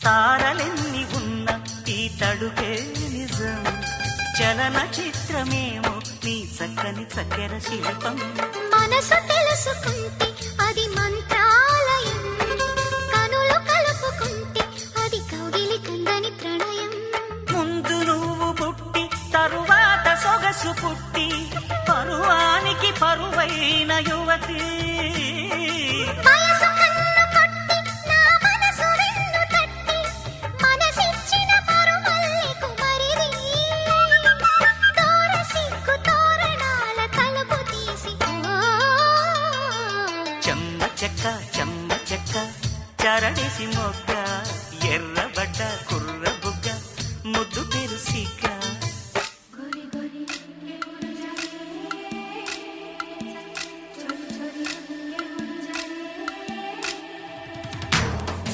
తారలెన్ని ఉన్న ఈ తడుకే నిజం చలన చిత్రమేమో నీ చక్కని చక్కెర శిల్పం మనసు తెలుసుకుంటే అది మంత్రాలయం కనులు కలుపుకుంటే అది కౌగిలి కందని ప్రణయం ముందు నువ్వు పుట్టి తరువాత సొగసు పుట్టి పరువానికి పరువైన యువతి వయసు కన్ను కొట్టి నా మనసు వెన్ను తట్టి మనసిచ్చిన పరుమల్లెకు మరిది తోర సిగ్గు తోరణాల తలుపు తీసి చెమ్మ చెక్క చరణిసి మొగ్గ ఎర్రబడ్డ కుర్ర బుగ్గ ముద్దు తెరుసిక